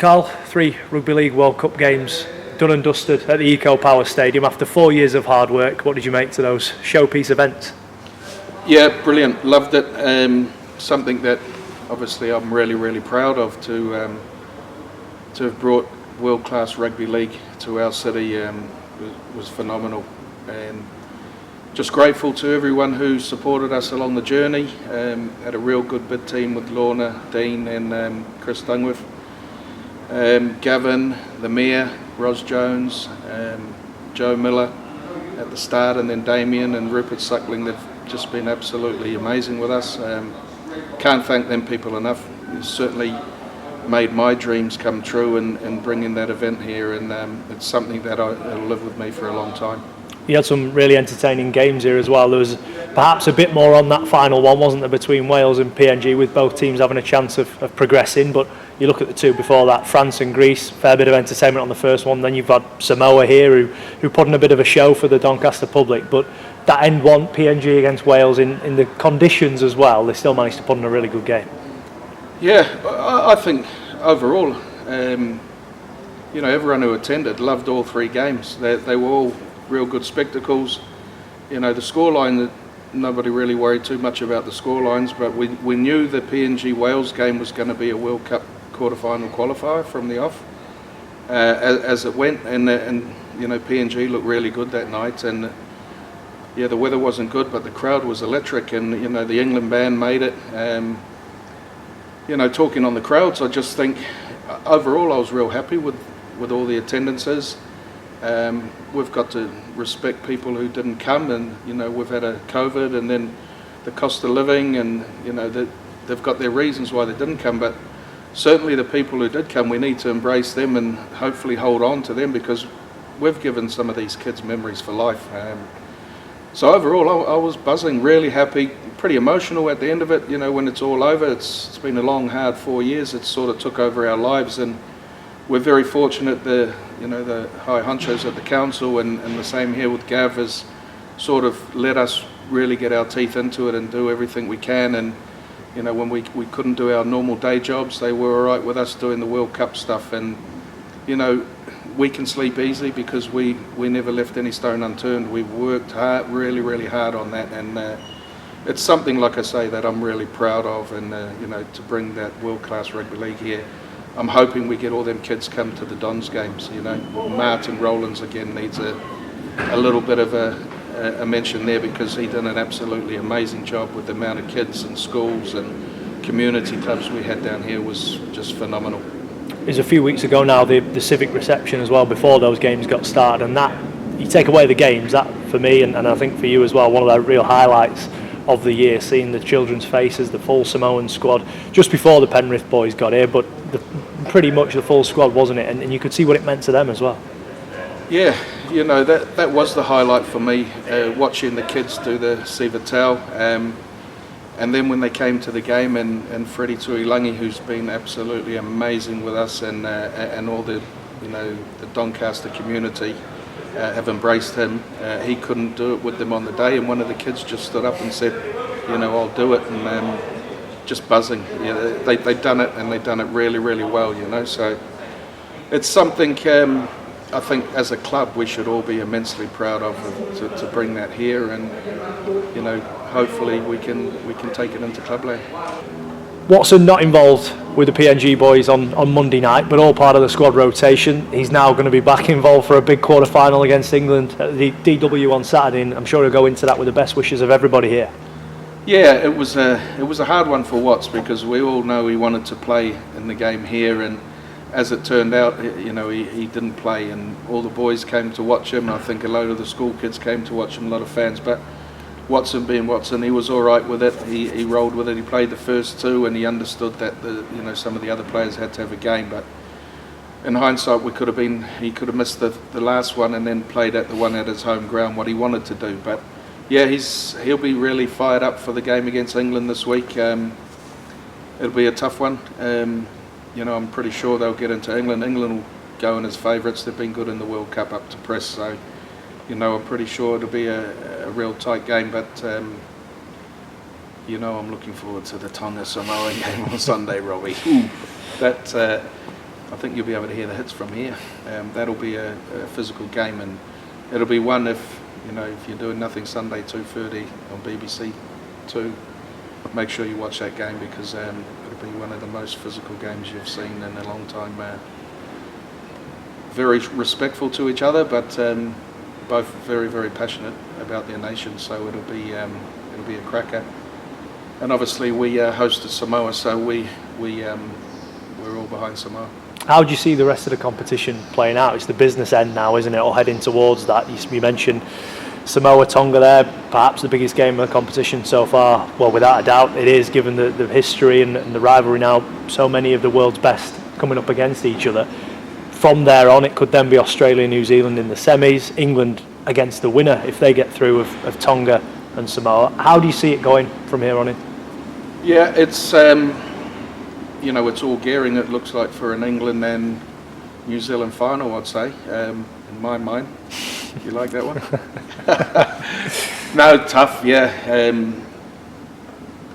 Carl, 3 Rugby League World Cup games done and dusted at the Eco Power Stadium after 4 years of hard work. What did you make to those showpiece events? Yeah, brilliant. Loved it. Something that obviously I'm really proud of to have brought world-class rugby league to our city was phenomenal, and just grateful to everyone who supported us along the journey. Had a real good bid team with Lorna, Dean and Chris Dungworth. Gavin, the Mayor, Ros Jones, Joe Miller at the start, and then Damien and Rupert Suckling. They've just been absolutely amazing with us. Can't thank them people enough. It's certainly made my dreams come true and bringing that event here, and it's something that'll live with me for a long time. You had some really entertaining games here as well. There was perhaps a bit more on that final one, wasn't there, between Wales and PNG, with both teams having a chance of progressing. But you look at the two before that, France and Greece, fair bit of entertainment on the first one. Then you've got Samoa here who put in a bit of a show for the Doncaster public. But that end one, PNG against Wales, in the conditions as well, they still managed to put in a really good game. Yeah, I think overall, everyone who attended loved all 3 games. They were all real good spectacles. The scoreline, nobody really worried too much about the scorelines, but we knew the PNG Wales game was going to be a World Cup quarter-final qualifier from the off as it went, and PNG looked really good that night, and the weather wasn't good, but the crowd was electric, and the England band made it. Talking on the crowds, I just think overall I was real happy with all the attendances. We've got to respect people who didn't come, and we've had a COVID, and then the cost of living, and they've got their reasons why they didn't come, but certainly the people who did come, we need to embrace them and hopefully hold on to them, because we've given some of these kids memories for life. So overall I was buzzing, really happy, pretty emotional at the end of it. When it's all over, it's been a long hard 4 years. It sort of took over our lives, and we're very fortunate the high honchos at the council and the same here with Gav has sort of let us really get our teeth into it and do everything we can. And when we couldn't do our normal day jobs, they were all right with us doing the World Cup stuff. And we can sleep easy because we never left any stone unturned. We've worked hard, really hard on that, and it's something, like I say, that I'm really proud of. And to bring that world-class rugby league here, I'm hoping we get all them kids come to the Dons games. Martin Rowlands again needs a little bit of a mention there, because he did an absolutely amazing job with the amount of kids and schools and community clubs we had down here. Was just phenomenal. It was a few weeks ago now, the civic reception as well, before those games got started, and that, you take away the games, that for me and I think for you as well, one of the real highlights of the year, seeing the children's faces, the full Samoan squad, just before the Penrith boys got here, but pretty much the full squad, wasn't it? And you could see what it meant to them as well. Yeah, that was the highlight for me, watching the kids do the Siva Tau, and then when they came to the game, and Freddie Tuilangi, who's been absolutely amazing with us, and all the the Doncaster community have embraced him. He couldn't do it with them on the day, and one of the kids just stood up and said, I'll do it, and just buzzing. They've done it, and they've done it really well, so it's something I think as a club we should all be immensely proud of, to bring that here, and hopefully we can take it into clubland. Watson not involved with the PNG boys on Monday night, but all part of the squad rotation. He's now going to be back involved for a big quarter-final against England at the DW on Saturday, and I'm sure he'll go into that with the best wishes of everybody here. Yeah, it was a hard one for Watts, because we all know he wanted to play in the game here, and as it turned out, he didn't play, and all the boys came to watch him. I think a load of the school kids came to watch him, a lot of fans, but Watson being Watson, he was all right with it. He rolled with it. He played the first 2, and he understood that some of the other players had to have a game. But in hindsight, he could have missed the last one and then played at the one at his home ground, what he wanted to do. But yeah, he'll be really fired up for the game against England this week. It'll be a tough one. I'm pretty sure they'll get into England. England will go in as favourites. They've been good in the World Cup up to press, so I'm pretty sure it'll be a real tight game. But I'm looking forward to the Tonga Samoa game on Sunday, Robbie. That I think you'll be able to hear the hits from here. That'll be a physical game, and it'll be one if you're doing nothing Sunday 2:30 on BBC 2. Make sure you watch that game, because it'll be one of the most physical games you've seen in a long time. Very respectful to each other, but both very, very passionate about their nation. So it'll be a cracker. And obviously we hosted Samoa, so we're all behind Samoa. How do you see the rest of the competition playing out? It's the business end now, isn't it, or heading towards that? You mentioned Samoa, Tonga there, perhaps the biggest game of the competition so far. Well, without a doubt it is, given the history and the rivalry now, so many of the world's best coming up against each other. From there on, it could then be Australia and New Zealand in the semis, England against the winner if they get through of Tonga and Samoa. How do you see it going from here on in? Yeah, it's it's all gearing, it looks like, for an England and New Zealand final, I'd say, in my mind. You like that one? No, tough, yeah.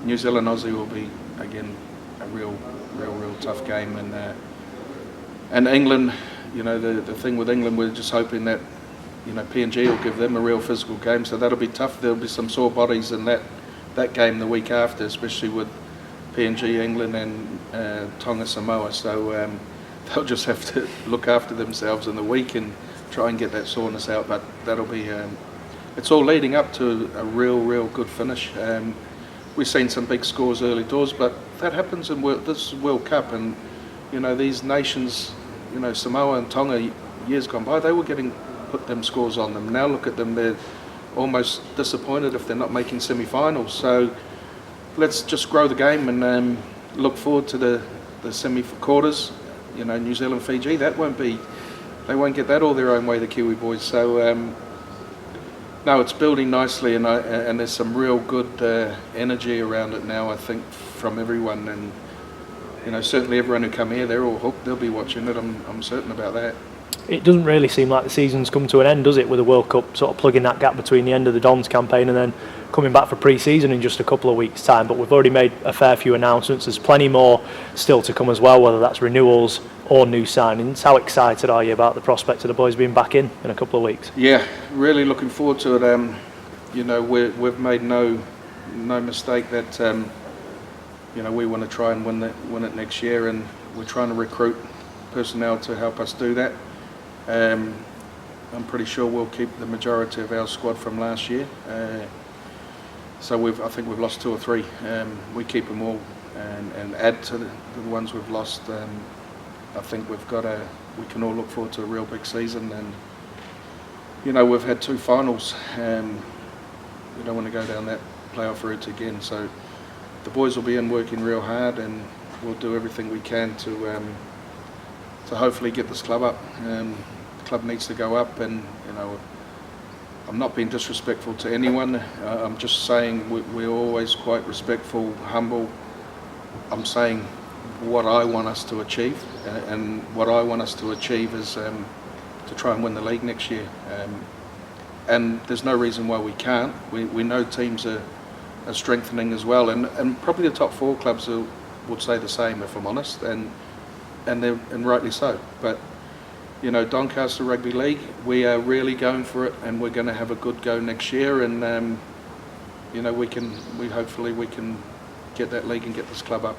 New Zealand Aussie will be, again, a real tough game, and England, the thing with England, we're just hoping that PNG will give them a real physical game, so that'll be tough. There'll be some sore bodies in that game the week after, especially with PNG, England and Tonga, Samoa, so they'll just have to look after themselves in the week and try and get that soreness out. But that'll be it's all leading up to a real good finish. We've seen some big scores early doors, but that happens in this World Cup, and these nations, Samoa and Tonga, years gone by, they were put them scores on them. Now look at them, they're almost disappointed if they're not making semi-finals. So let's just grow the game and look forward to the semi-quarters. New Zealand, Fiji, they won't get that all their own way, the Kiwi boys. So no, it's building nicely, and there's some real good energy around it now, I think, from everyone. And certainly everyone who come here, they're all hooked. They'll be watching it. I'm certain about that. It doesn't really seem like the season's come to an end, does it, with the World Cup sort of plugging that gap between the end of the Dons campaign and then coming back for pre-season in just a couple of weeks' time. But we've already made a fair few announcements. There's plenty more still to come as well, whether that's renewals or new signings. How excited are you about the prospect of the boys being back in a couple of weeks? Yeah, really looking forward to it. We've made no mistake that we want to try and win it next year, and we're trying to recruit personnel to help us do that. I'm pretty sure we'll keep the majority of our squad from last year. So I think we've lost 2 or 3. We keep them all and add to the ones we've lost. I think we can all look forward to a real big season. And we've had 2 finals. We don't want to go down that playoff route again. So the boys will be in working real hard, and we'll do everything we can to hopefully get this club up. The club needs to go up, and I'm not being disrespectful to anyone. I'm just saying we're always quite respectful, humble. I'm saying what I want us to achieve, and what I want us to achieve is to try and win the league next year. And there's no reason why we can't. We know teams are strengthening as well, and probably the top 4 clubs would say the same, if I'm honest, and rightly so. But Doncaster Rugby League, we are really going for it, and we're going to have a good go next year, and hopefully we can get that league and get this club up.